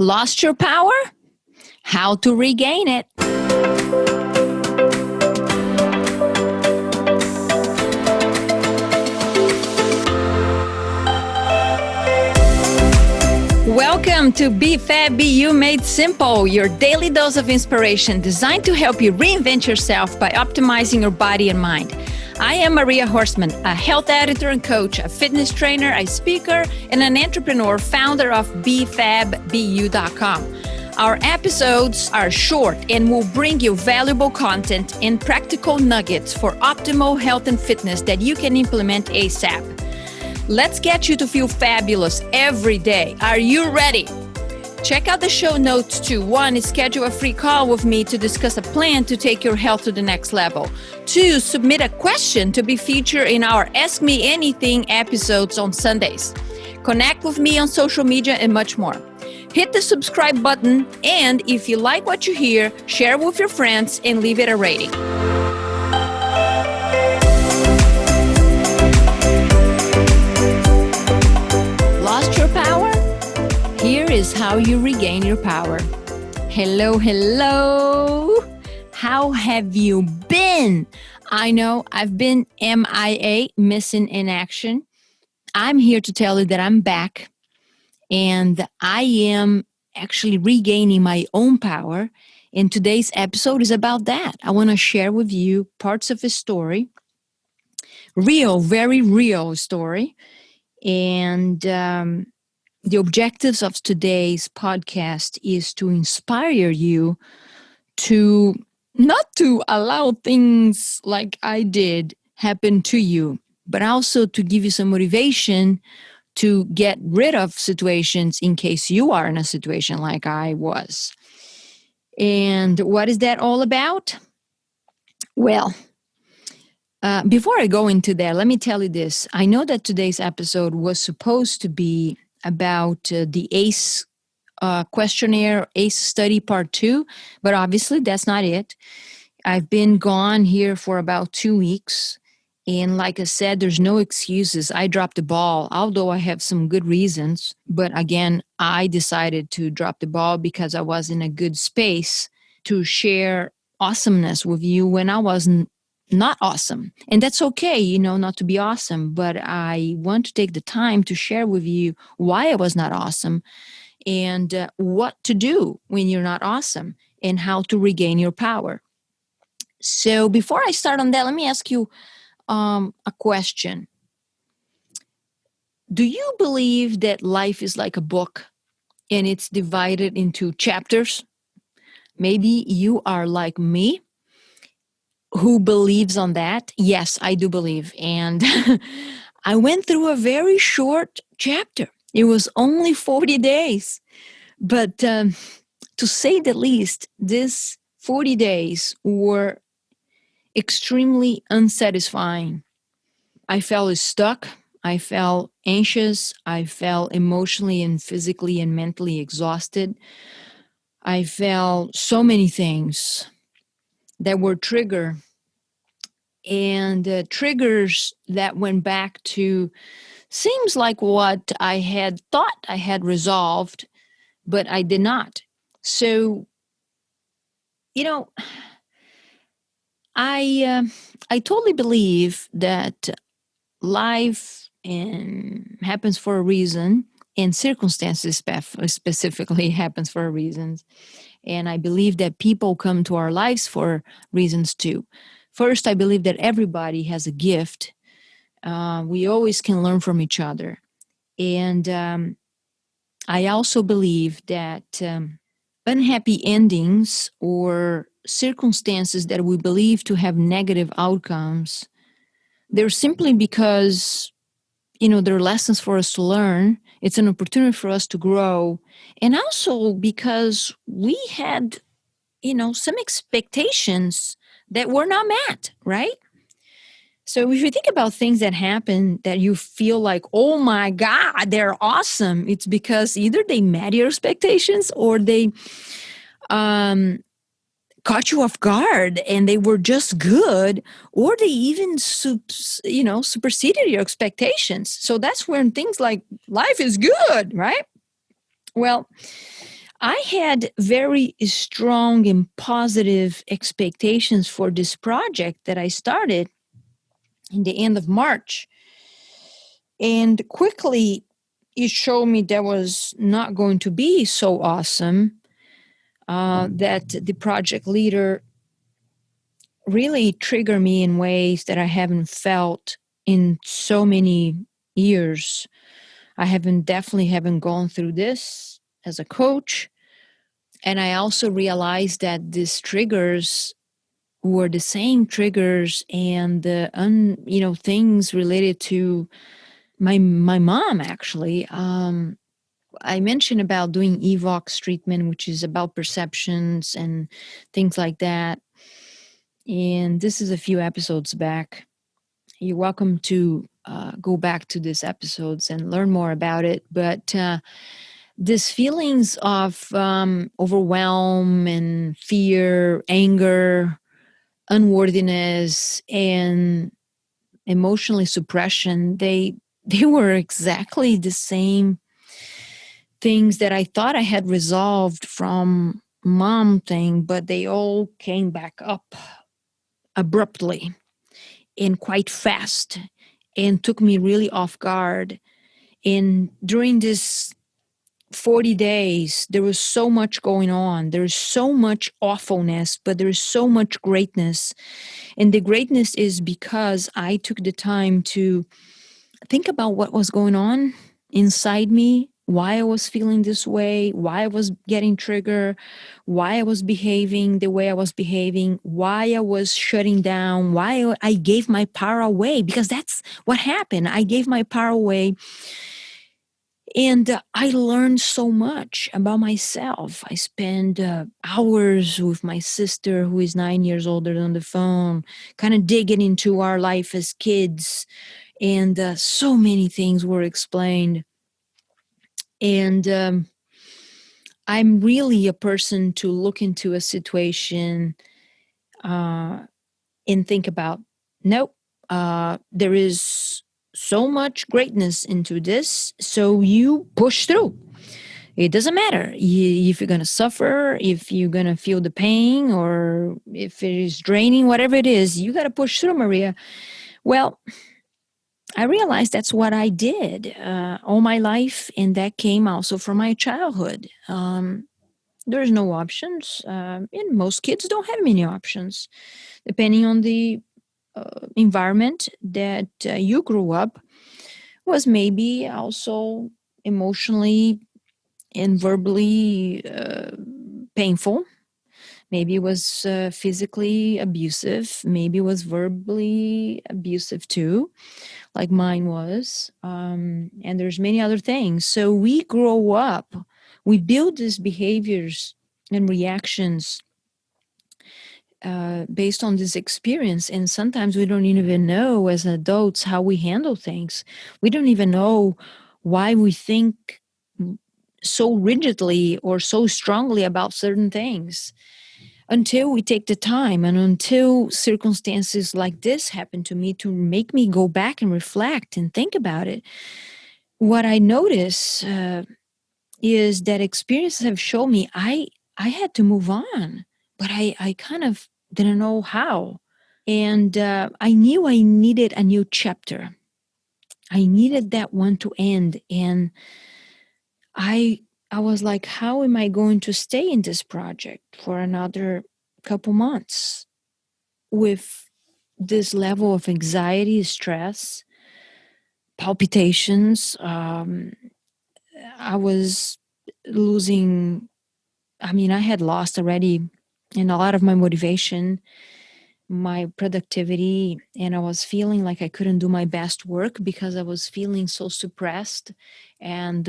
Lost your power? How to regain it. Welcome to Be Fab, Be You Made Simple, your daily dose of inspiration designed to help you reinvent yourself by optimizing your body and mind. I am Maria Horstman, a health editor and coach, a fitness trainer, a speaker, and an entrepreneur, founder of BeFabBeYou.com. Our episodes are short and will bring you valuable content and practical nuggets for optimal health and fitness that you can implement ASAP. Let's get you to feel fabulous every day. Are you ready? Check out the show notes to 1, schedule a free call with me to discuss a plan to take your health to the next level. 2, submit a question to be featured in our Ask Me Anything episodes on Sundays. Connect with me on social media and much more. Hit the subscribe button, and if you like what you hear, share with your friends and leave it a rating. Lost your power? Here is how you regain your power. Hello. How have you been? I know I've been MIA, missing in action. I'm here to tell you that I'm back and I am actually regaining my own power. And today's episode is about that. I want to share with you parts of a story, very real story. And the objectives of today's podcast is to inspire you to not to allow things like I did happen to you, but also to give you some motivation to get rid of situations in case you are in a situation like I was. And what is that all about? Well, before I go into that, let me tell you this. I know that today's episode was supposed to be about the ACE questionnaire, ACE study part 2, but obviously that's not it. I've been gone here for about 2 weeks. And like I said, there's no excuses. I dropped the ball, although I have some good reasons. But again, I decided to drop the ball because I was in a good space to share awesomeness with you when I wasn't not awesome. And that's okay, not to be awesome, but I want to take the time to share with you why I was not awesome and what to do when you're not awesome and how to regain your power. So before I start on that, let me ask you a question. Do you believe that life is like a book and it's divided into chapters? Maybe you are like me, who believes on that? Yes, I do believe. And I went through a very short chapter. It was only 40 days. But to say the least, these 40 days were extremely unsatisfying. I felt stuck. I felt anxious. I felt emotionally and physically and mentally exhausted. I felt so many things that were triggered, and triggers that went back to seems like what I had thought I had resolved, but I did not. So, I totally believe that life happens for a reason, and circumstances specifically happens for a reason. And I believe that people come to our lives for reasons too. First, I believe that everybody has a gift. We always can learn from each other. And I also believe that unhappy endings or circumstances that we believe to have negative outcomes, they're simply because, they're lessons for us to learn. It's an opportunity for us to grow. And also because we had, some expectations that were not met, right? So if you think about things that happen that you feel like, oh my God, they're awesome, it's because either they met your expectations or they caught you off guard and they were just good, or they even superseded your expectations. So that's when things like life is good, right? Well, I had very strong and positive expectations for this project that I started in the end of March. And quickly, it showed me that was not going to be so awesome, that the project leader really triggered me in ways that I haven't felt in so many years. Definitely haven't gone through this as a coach. And I also realized that these triggers were the same triggers and things related to my mom, actually. I mentioned about doing evox treatment, which is about perceptions and things like that. And this is a few episodes back. You're welcome to go back to these episodes and learn more about it. But these feelings of overwhelm and fear, anger, unworthiness, and emotionally suppression, they were exactly the same things that I thought I had resolved from mom thing, but they all came back up abruptly and quite fast and took me really off guard. And during this 40 days, there was so much going on. There's so much awfulness, but there's so much greatness. And the greatness is because I took the time to think about what was going on inside me, why I was feeling this way, why I was getting triggered, why I was behaving the way I was behaving, why I was shutting down, why I gave my power away, because that's what happened. I gave my power away. And I learned so much about myself. I spent hours with my sister, who is 9 years older, on the phone, kind of digging into our life as kids. And so many things were explained. And I'm really a person to look into a situation and think about, nope, there is so much greatness into this. So you push through. It doesn't matter if you're going to suffer, if you're going to feel the pain, or if it is draining, whatever it is, you got to push through, Maria. Well, I realized that's what I did all my life, and that came also from my childhood. There's no options, and most kids don't have many options, depending on the environment that you grew up. Was maybe also emotionally and verbally painful. Maybe it was physically abusive. Maybe it was verbally abusive too, like mine was. And there's many other things. So we grow up, we build these behaviors and reactions based on this experience. And sometimes we don't even know as adults how we handle things. We don't even know why we think so rigidly or so strongly about certain things until we take the time and until circumstances like this happen to me to make me go back and reflect and think about it. What I notice is that experiences have shown me I had to move on, but I kind of didn't know how. And I knew I needed a new chapter. I needed that one to end. And I was like, how am I going to stay in this project for another couple months with this level of anxiety, stress, palpitations? I was losing, I had lost already in a lot of my motivation, my productivity, and I was feeling like I couldn't do my best work because I was feeling so suppressed and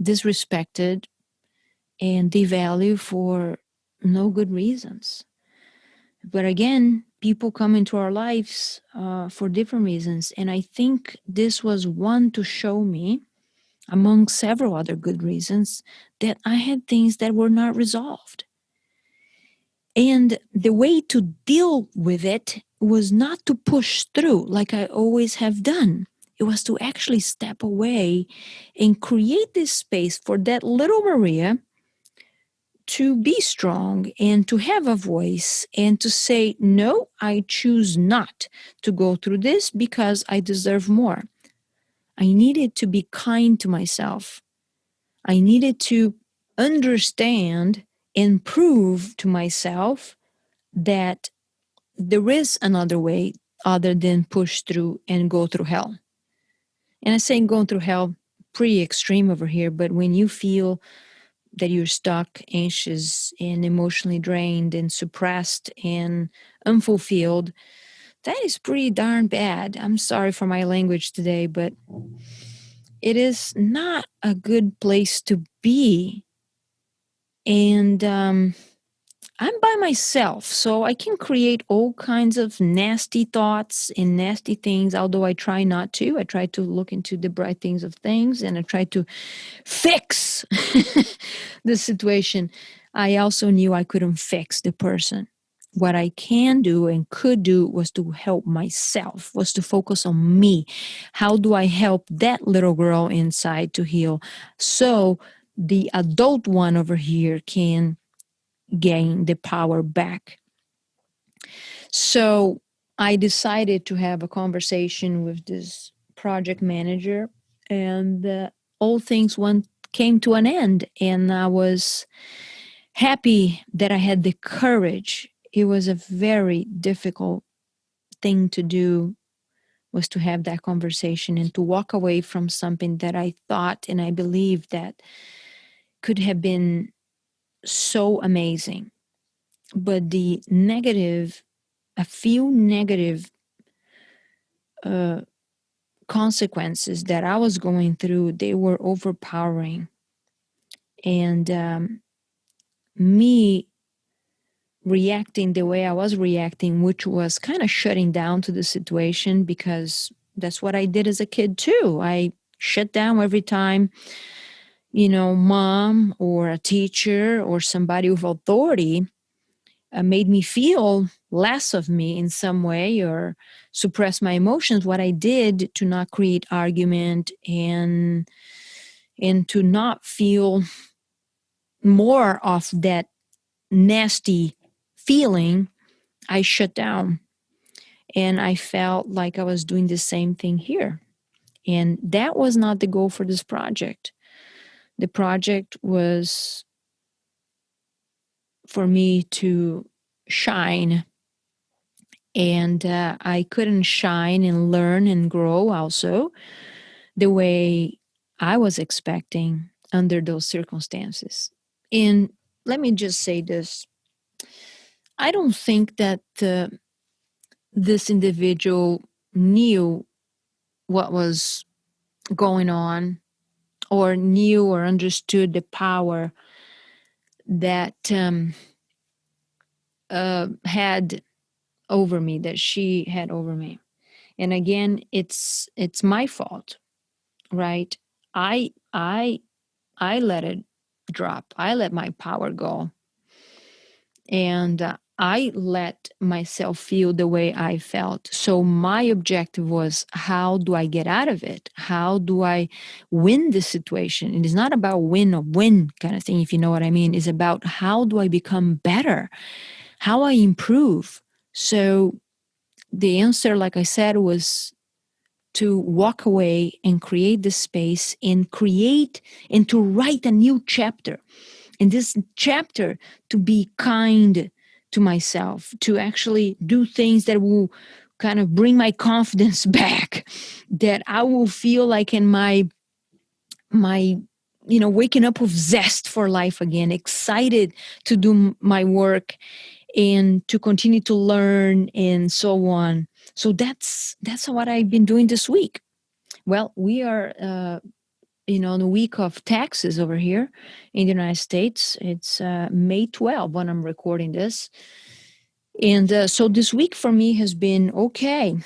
disrespected and devalued for no good reasons. But again, people come into our lives for different reasons. And I think this was one to show me, among several other good reasons, that I had things that were not resolved. And the way to deal with it was not to push through like I always have done. It was to actually step away and create this space for that little Maria to be strong and to have a voice and to say, no, I choose not to go through this because I deserve more. I needed to be kind to myself. I needed to understand and prove to myself that there is another way other than push through and go through hell. And I say going through hell, pretty extreme over here, but when you feel that you're stuck, anxious, and emotionally drained and suppressed and unfulfilled, that is pretty darn bad. I'm sorry for my language today, but it is not a good place to be. And I'm by myself, so I can create all kinds of nasty thoughts and nasty things, although I try not to. I try to look into the bright things of things, and I try to fix the situation. I also knew I couldn't fix the person. What I can do and could do was to help myself, was to focus on me. How do I help that little girl inside to heal so the adult one over here can gain the power back? So I decided to have a conversation with this project manager, and all things came to an end, and I was happy that I had the courage. It was a very difficult thing to do, was to have that conversation and to walk away from something that I thought and I believed that could have been so amazing. But the negative, a few negative consequences that I was going through, they were overpowering. And me reacting the way I was reacting, which was kind of shutting down to the situation, because that's what I did as a kid too. I shut down every time, mom or a teacher or somebody with authority made me feel less of me in some way or suppress my emotions. What I did to not create argument and to not feel more of that nasty feeling, I shut down. And I felt like I was doing the same thing here. And that was not the goal for this project. The project was for me to shine. And I couldn't shine and learn and grow also the way I was expecting under those circumstances. And let me just say this. I don't think that this individual knew what was going on or knew or understood the power that had over me, that she had over me. And again, it's my fault, right? I let it drop. I let my power go. And I let myself feel the way I felt. So my objective was, how do I get out of it? How do I win the situation? It is not about win or win kind of thing, if you know what I mean. It's about how do I become better? How I improve? So the answer, like I said, was to walk away and create the space and create and to write a new chapter. In this chapter, to be kind to myself, to actually do things that will kind of bring my confidence back, that I will feel like in my waking up with zest for life again, excited to do my work and to continue to learn and so on. So that's what I've been doing this week. Well, we are on the week of taxes over here in the United States. It's May 12 when I'm recording this. And so this week for me has been okay.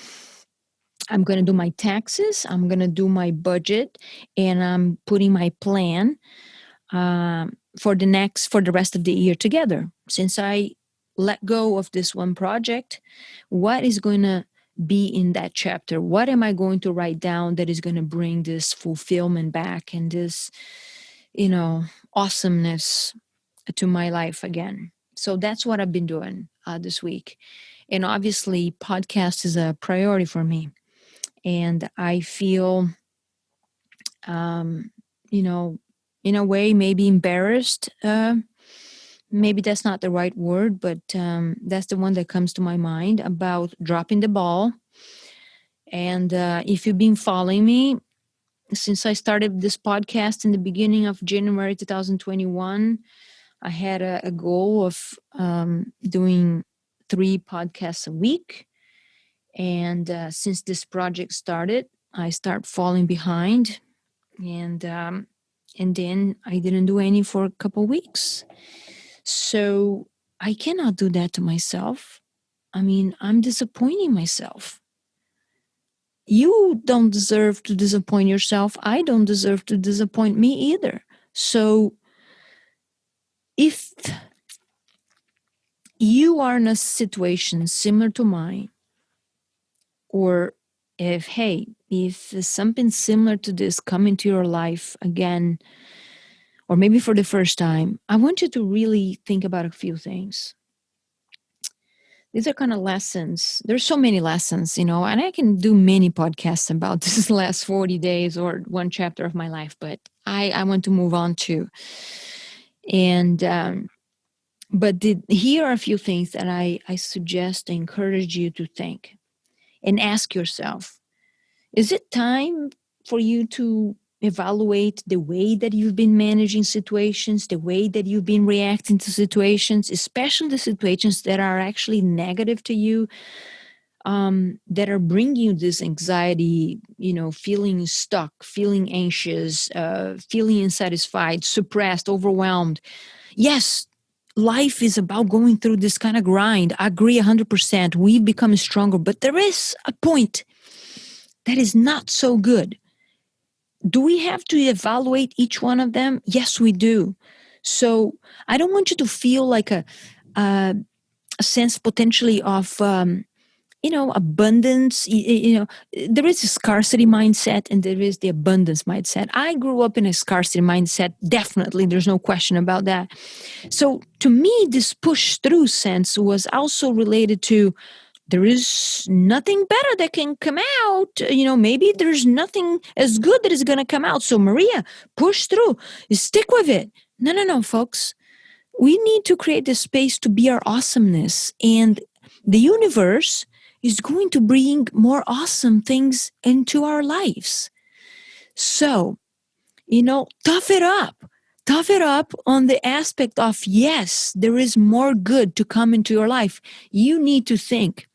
I'm going to do my taxes. I'm going to do my budget, and I'm putting my plan for the rest of the year together. Since I let go of this one project, what is going to be in that chapter? What am I going to write down that is going to bring this fulfillment back and this, awesomeness to my life again. So that's what I've been doing this week. And obviously, podcast is a priority for me. And I feel, um, you know, in a way, maybe embarrassed. Maybe that's not the right word, but that's the one that comes to my mind about dropping the ball. And if you've been following me since I started this podcast in the beginning of January 2021, I had a goal of doing 3 podcasts a week. And since this project started, I start falling behind. And then I didn't do any for a couple of weeks. So I cannot do that to myself. I mean, I'm disappointing myself. You don't deserve to disappoint yourself. I don't deserve to disappoint me either. So if you are in a situation similar to mine, or if something similar to this come into your life again, or maybe for the first time, I want you to really think about a few things. These are kind of lessons. There's so many lessons, and I can do many podcasts about this last 40 days or one chapter of my life, but I want to move on too. And, here are a few things that I suggest, encourage you to think and ask yourself, is it time for you to evaluate the way that you've been managing situations, the way that you've been reacting to situations, especially the situations that are actually negative to you, that are bringing you this anxiety, feeling stuck, feeling anxious, feeling unsatisfied, suppressed, overwhelmed. Yes, life is about going through this kind of grind. I agree 100%. We've become stronger, but there is a point that is not so good. Do we have to evaluate each one of them? Yes, we do. So I don't want you to feel like a sense potentially of abundance. There is a scarcity mindset and there is the abundance mindset. I grew up in a scarcity mindset. Definitely, there's no question about that. So to me, this push through sense was also related to, there is nothing better that can come out. Maybe there's nothing as good that is going to come out. So Maria, push through, stick with it. No, folks. We need to create the space to be our awesomeness. And the universe is going to bring more awesome things into our lives. So, tough it up. Tough it up on the aspect of, yes, there is more good to come into your life. You need to think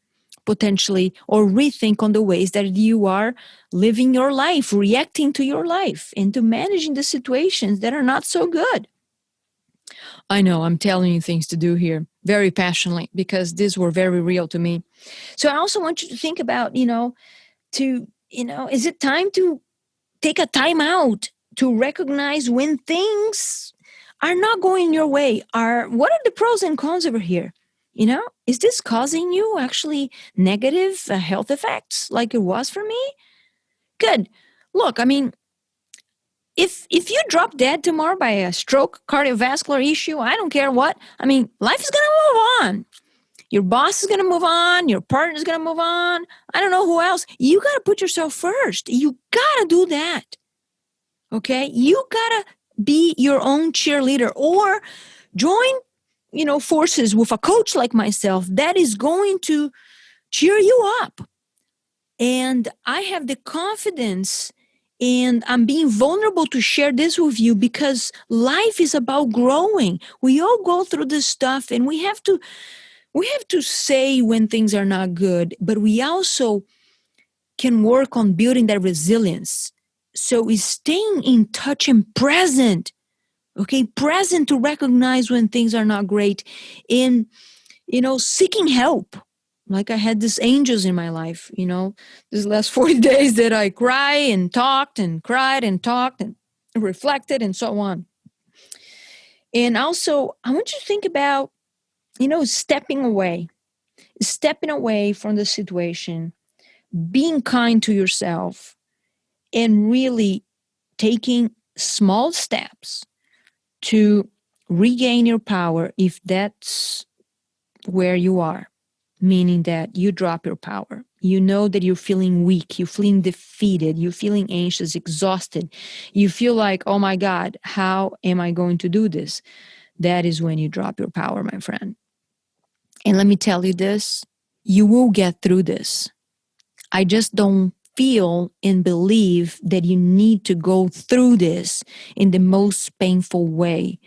potentially or rethink on the ways that you are living your life, reacting to your life, and to managing the situations that are not so good. I know I'm telling you things to do here very passionately because these were very real to me. So I also want you to think about, is it time to take a time out to recognize when things are not going your way? What are the pros and cons over here? Is this causing you actually negative health effects like it was for me? Good. Look, I mean, if you drop dead tomorrow by a stroke, cardiovascular issue, I don't care what. I mean, life is going to move on. Your boss is going to move on. Your partner is going to move on. I don't know who else. You got to put yourself first. You got to do that. Okay? You got to be your own cheerleader or join, forces with a coach like myself that is going to cheer you up. And I have the confidence, and I'm being vulnerable to share this with you because life is about growing. We all go through this stuff, and we have to say when things are not good, but we also can work on building that resilience. So it's staying in touch and present, okay? Present to recognize when things are not great, and, seeking help. Like I had these angels in my life, these last 40 days that I cry and talked and cried and talked and reflected and so on. And also, I want you to think about, stepping away from the situation, being kind to yourself, and really taking small steps to regain your power if that's where you are, meaning that you drop your power. You know that you're feeling weak, you're feeling defeated, you're feeling anxious, exhausted. You feel like, oh my God, how am I going to do this? That is when you drop your power, my friend. And let me tell you this, you will get through this. I just don't feel and believe that you need to go through this in the most painful way.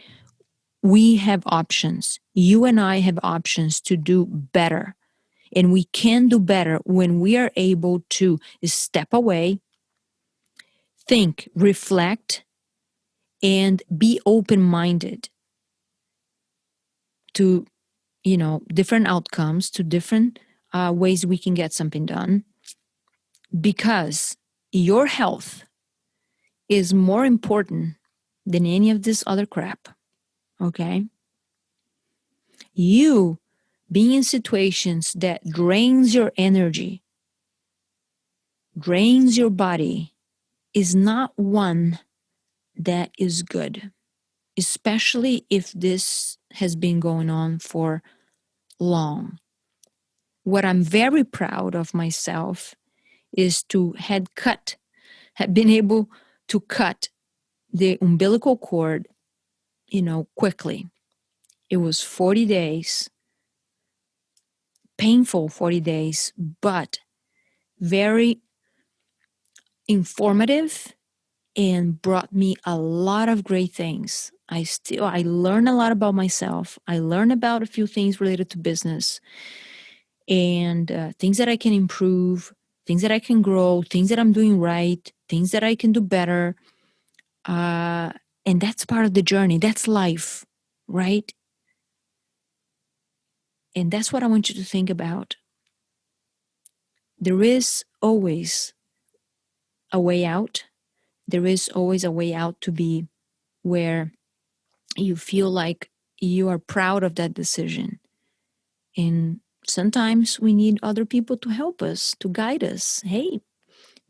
We have options. You and I have options to do better. And we can do better when we are able to step away, think, reflect, and be open-minded to, different outcomes, to different ways we can get something done. Because your health is more important than any of this other crap. Okay? You being in situations that drains your energy, drains your body, is not one that is good, especially if this has been going on for long. What I'm very proud of myself is to have been able to cut the umbilical cord, quickly. It was 40 days, painful 40 days, but very informative and brought me a lot of great things. I learned a lot about myself. I learned about a few things related to business and things that I can improve, things that I can grow, things that I'm doing right, things that I can do better. And that's part of the journey. That's life, right? And that's what I want you to think about. There is always a way out. There is always a way out to be where you feel like you are proud of that decision. And sometimes we need other people to help us, to guide us. Hey,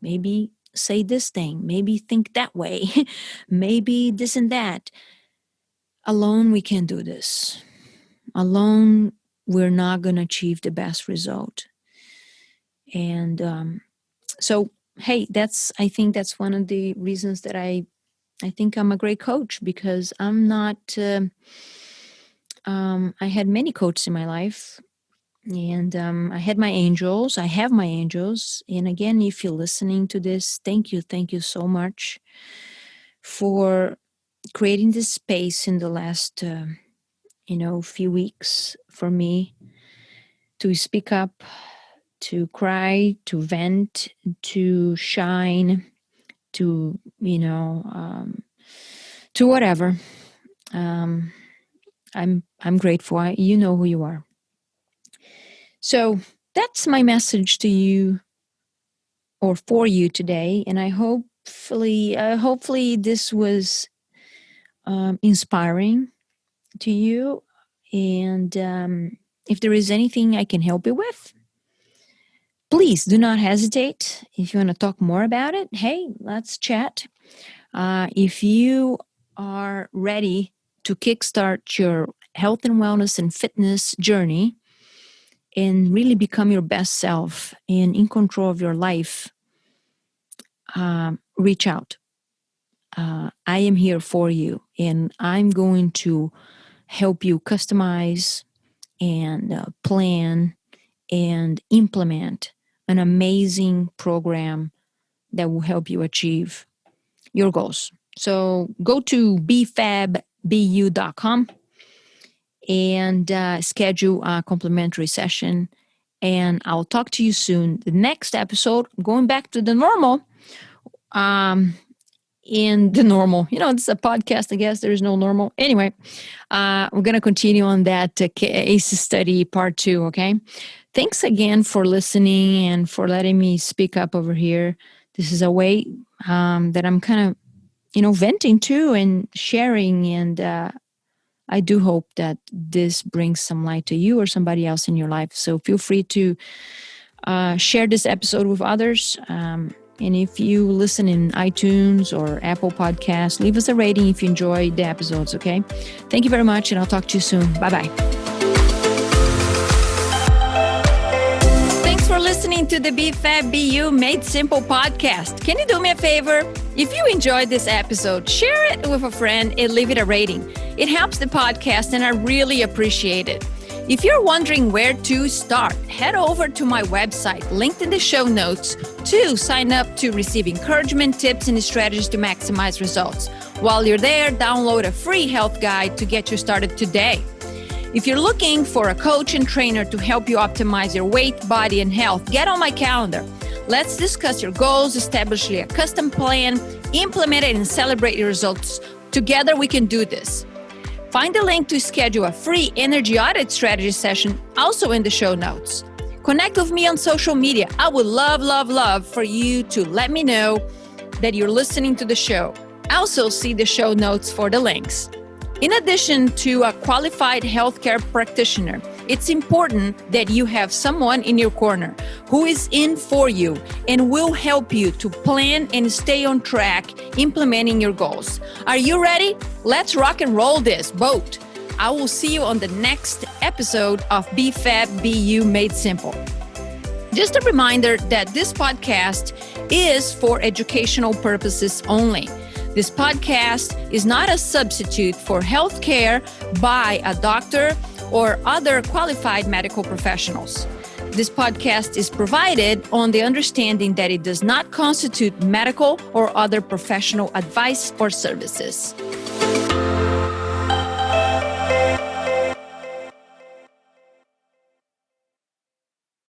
maybe say this thing, maybe think that way, maybe this and that. Alone, we can't do this. Alone, we're not going to achieve the best result. And so, hey, I think that's one of the reasons that I think I'm a great coach, because I'm not, I had many coaches in my life, and I had my angels. I have my angels. And again, if you're listening to this, thank you so much for creating this space in the last, few weeks for me to speak up, to cry, to vent, to shine, to, to whatever. I'm grateful. You know who you are. So that's my message to you, or for you today. And I hopefully this was inspiring to you. And if there is anything I can help you with, please do not hesitate. If you want to talk more about it, hey, let's chat. If you are ready to kickstart your health and wellness and fitness journey and really become your best self and in control of your life, reach out. I am here for you, and I'm going to help you customize and plan and implement an amazing program that will help you achieve your goals. So go to bfabbu.com and schedule a complimentary session. And I'll talk to you soon. The next episode, going back to the normal, in the normal, it's a podcast, I guess. There's no normal. Anyway, we're going to continue on that case study part 2, okay? Thanks again for listening and for letting me speak up over here. This is a way that I'm kind of, venting too and sharing. And I do hope that this brings some light to you or somebody else in your life. So feel free to share this episode with others. And if you listen in iTunes or Apple Podcasts, leave us a rating if you enjoyed the episodes, okay? Thank you very much, and I'll talk to you soon. Bye-bye. Thanks for listening to the BFAB Made Simple podcast. Can you do me a favor? If you enjoyed this episode, share it with a friend and leave it a rating. It helps the podcast, and I really appreciate it. If you're wondering where to start, head over to my website, linked in the show notes, to sign up to receive encouragement, tips, and strategies to maximize results. While you're there, download a free health guide to get you started today. If you're looking for a coach and trainer to help you optimize your weight, body, and health, get on my calendar. Let's discuss your goals, establish a custom plan, implement it, and celebrate your results. Together, we can do this. Find the link to schedule a free energy audit strategy session also in the show notes. Connect with me on social media. I would love for you to let me know that you're listening to the show. Also, see the show notes for the links. In addition to a qualified healthcare practitioner, it's important that you have someone in your corner who is in for you and will help you to plan and stay on track implementing your goals. Are you ready? Let's rock and roll this boat. I will see you on the next episode of BFAB Made Simple. Just a reminder that this podcast is for educational purposes only. This podcast is not a substitute for health care by a doctor or other qualified medical professionals. This podcast is provided on the understanding that it does not constitute medical or other professional advice or services.